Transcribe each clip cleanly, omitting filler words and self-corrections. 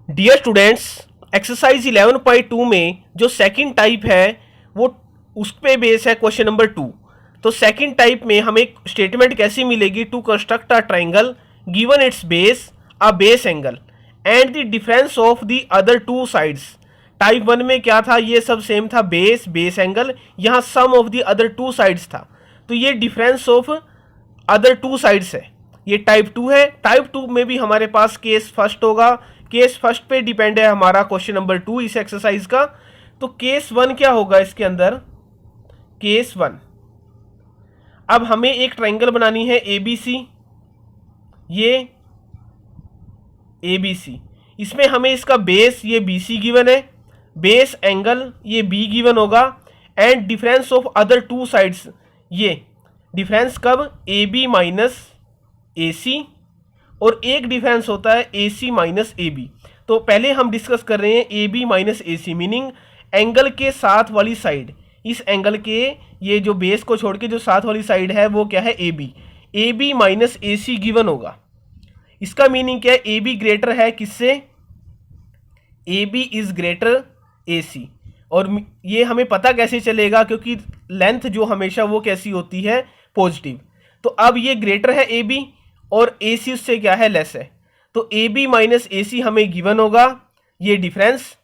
Dear students, exercise 11.2 में जो second type है वो उस पे बेस है क्वेश्चन नंबर 2। तो सेकंड टाइप में हमें स्टेटमेंट कैसी मिलेगी? To construct a triangle given its base a base angle and the difference of the other two sides. Type 1 में क्या था? ये सब सेम था, बेस एंगल। यहाँ sum of the other two sides था, तो ये difference of other two sides है। ये टाइप 2 है। टाइप 2 में भी हमारे पास केस फर्स्ट होगा। केस फर्स्ट पे डिपेंड है हमारा क्वेश्चन नंबर 2 इस एक्सरसाइज का। तो केस 1 क्या होगा इसके अंदर? केस 1, अब हमें एक ट्रायंगल बनानी है ABC। ये ABC, इसमें हमें इसका बेस ये BC गिवन है, बेस एंगल ये B गिवन होगा, and difference of other two sides, ये डिफरेंस कब? AB माइनस AC, और एक डिफरेंस होता है AC माइनस AB। तो पहले हम डिस्कस कर रहे हैं AB minus AC, meaning angle के साथ वाली साइड। इस एंगल के ये जो बेस को छोड़ के जो साथ वाली साइड है वो क्या है? AB माइनस AC गिवन होगा। इसका मीनिंग क्या है? AB ग्रेटर है किससे? AB is greater AC। और ये हमें पता कैसे चलेगा? क्योंकि लेंथ जो हमेशा वो कैसी होती है? पॉजिटिव। तो अब ये ग्रेटर है AB और AC उससे क्या है? लेस है। तो AB माइनस AC हमें गिवन होगा, ये डिफरेंस,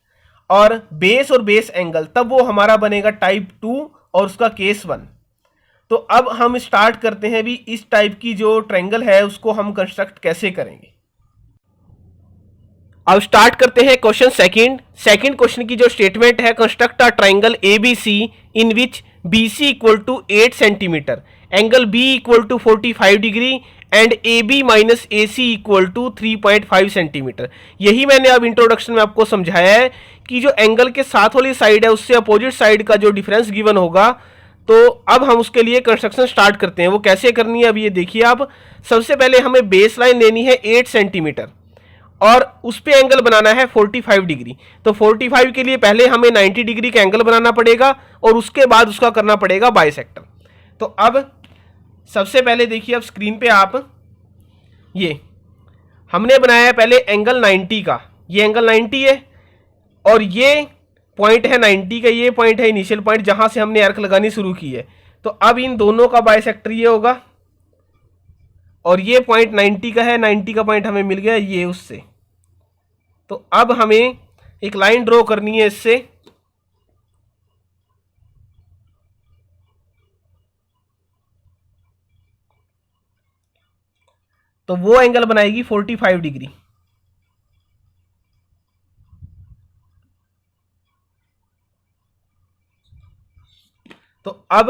और बेस एंगल, तब वो हमारा बनेगा टाइप 2 और उसका केस 1। तो अब हम स्टार्ट करते हैं भी इस टाइप की जो ट्रायंगल है उसको हम कंस्ट्रक्ट कैसे करेंगे। अब स्टार्ट करते हैं क्वेश्चन सेकंड क्वेश्चन की जो स्टेटमेंट है, construct a triangle ABC in which BC equal to 8 centimetre, angle B equal to 45 degree and AB minus AC equal to 3.5 centimetre. यही मैंने अब इंट्रोडक्शन में आपको समझाया है कि जो एंगल के साथ वाली साइड है उससे अपोजिट साइड का जो डिफरेंस गिवन होगा। तो अब हम उसके लिए कंस्ट्रक्शन स्टार्ट करते हैं। वो कैसे करनी है अब ये देखिए आप। सबसे पहले हमें बेस लाइन लेनी है 8 सेंटीमीटर और उस पे एंगल बनाना है 45 डिग्री। तो 45 के लिए पहले हमें 90 डिग्री का एंगल बनाना पड़ेगा और उसके बाद उसका करना पड़ेगा बाइसेक्टर। तो अब सबसे पहले देखिए, अब स्क्रीन पे आप ये हमने बनाया है पहले एंगल 90 का। ये एंगल 90 है और ये पॉइंट है 90 का, ये पॉइंट है इनिशियल पॉइंट जहां से हमने आर्क लगानी शुरू की है। तो अब इन दोनों का बाइसेक्टर ये होगा और ये पॉइंट 90 का है, 90 का पॉइंट हमें मिल गया ये उससे। तो अब हमें एक लाइन ड्रॉ करनी है इससे। तो वो एंगल बनाएगी 45 डिग्री। तो अब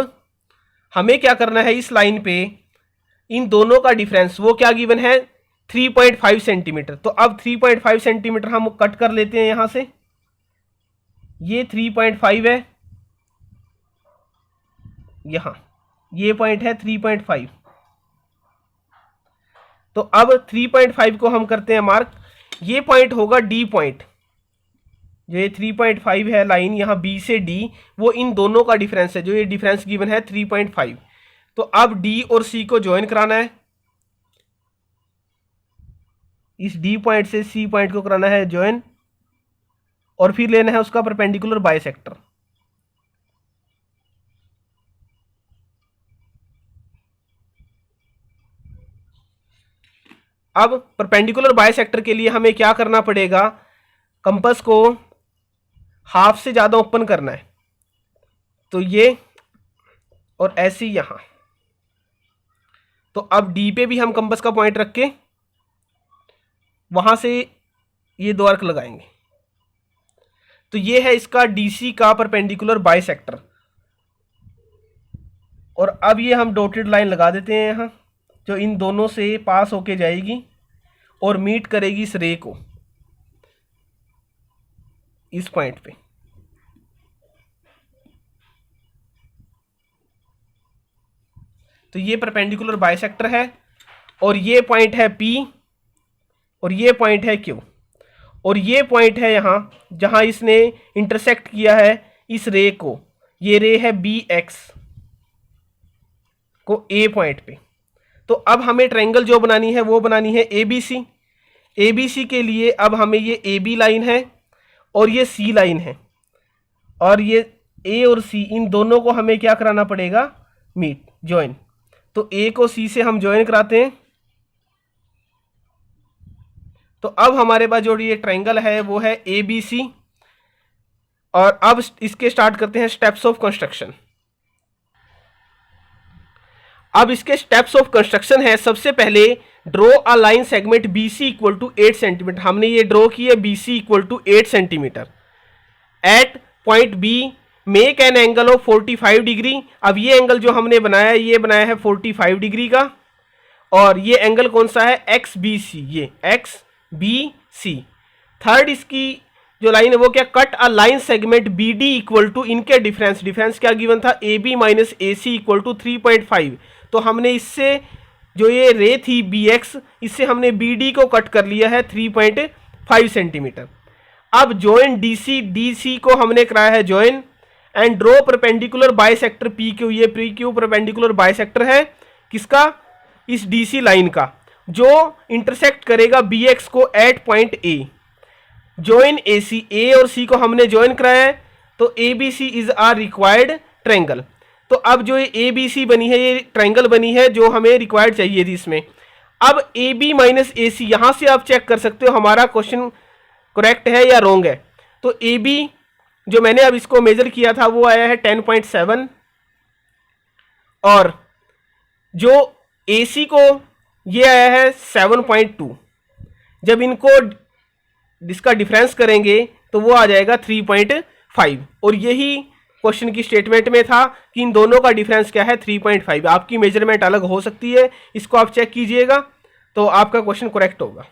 हमें क्या करना है? इस लाइन पे इन दोनों का डिफरेंस वो क्या गिवन है? 3.5 सेंटीमीटर। तो अब 3.5 सेंटीमीटर हम कट कर लेते हैं यहां से। ये 3.5 है, यहां ये पॉइंट है 3.5। तो अब 3.5 को हम करते हैं मार्क। ये पॉइंट होगा D पॉइंट। जो ये 3.5 है लाइन यहाँ B से D, वो इन दोनों का डिफरेंस है। जो ये डिफरेंस गिवन है 3.5। तो अब D और C को ज्वाइन कराना है। इस D पॉइंट से C पॉइंट को कराना है ज्वाइन और फिर लेना है उसका परपेंडिकुलर बाइसेक्टर। अब परपेंडिकुलर बाइसेक्टर के लिए हमें क्या करना पड़ेगा? कंपास को हाफ से ज़्यादा ओपन करना है। तो ये और ऐसे ही यहाँ। तो अब D पे भी हम कंपास का पॉइंट रख के वहाँ से ये दो आर्क लगाएंगे। तो ये है इसका DC का परपेंडिकुलर बाइसेक्टर। और अब ये हम डॉटेड लाइन लगा देते हैं यहाँ, जो इन दोनों से पास होके जाएगी और मीट करेगी इस रे को इस पॉइंट पे। तो ये परपेंडिकुलर बाइसेक्टर है और ये पॉइंट है P और ये पॉइंट है Q और ये पॉइंट है यहाँ जहाँ इसने इंटरसेक्ट किया है इस रे को। ये रे है BX को A पॉइंट पे। तो अब हमें ट्रायंगल जो बनानी है वो बनानी है ABC। ए बी सी के लिए अब हमें ये ए बी लाइन है और ये सी लाइन है, और ये ए और सी इन दोनों को हमें क्या कराना पड़ेगा, मीट, ज्वाइन। तो ए को सी से हम ज्वाइन कराते हैं। तो अब हमारे पास जो ये ट्रायंगल है वो है ए बी सी। और अब इसके स्टार्ट करते हैं स्टेप्स ऑफ कंस्ट्रक्शन। अब इसके स्टेप्स ऑफ कंस्ट्रक्शन है, सबसे पहले draw a line segment B C equal to 8 centimetre. हमने ये ड्रॉ की है B C equal to 8 centimetre at point B, make an angle of 45 degree. अब ये एंगल जो हमने बनाया है ये बनाया है 45 डिग्री का, और ये एंगल कौन सा है, एक्स बी सी, ये एक्स बी सी। थर्ड इसकी जो लाइन है वो क्या, cut a line segment B D equal to, इनके डिफरेंस, डिफरेंस क्या गिवन था, A B minus A C equal to 3.5। तो हमने इससे जो ये रे थी बी एक्स, इससे हमने बी डी को कट कर लिया है 3.5 सेंटीमीटर। अब ज्वाइन डी सी को हमने कराया है join, and draw perpendicular bisector P Q. ये पी क्यू परपेंडिकुलर बाइसेक्टर है किसका, इस डी सी लाइन का, जो इंटरसेक्ट करेगा बी एक्स को at point A. Join A C, A और सी को हमने ज्वाइन कराया है, तो A B C is are required triangle. तो अब जो ये ए बी सी बनी है ये ट्रायंगल बनी है जो हमें रिक्वायर्ड चाहिए थी इसमें। अब ए बी माइनस ए सी, यहां से आप चेक कर सकते हो हमारा क्वेश्चन करेक्ट है या रॉन्ग है। तो ए बी जो मैंने अब इसको मेजर किया था वो आया है 10.7, और जो ए सी को ये आया है 7.2। जब इनको इसका डिफरेंस करेंगे तो वो आ जाएगा 3.5, और यही क्वेश्चन की स्टेटमेंट में था कि इन दोनों का डिफरेंस क्या है, 3.5। आपकी मेजरमेंट अलग हो सकती है, इसको आप चेक कीजिएगा तो आपका क्वेश्चन करेक्ट होगा।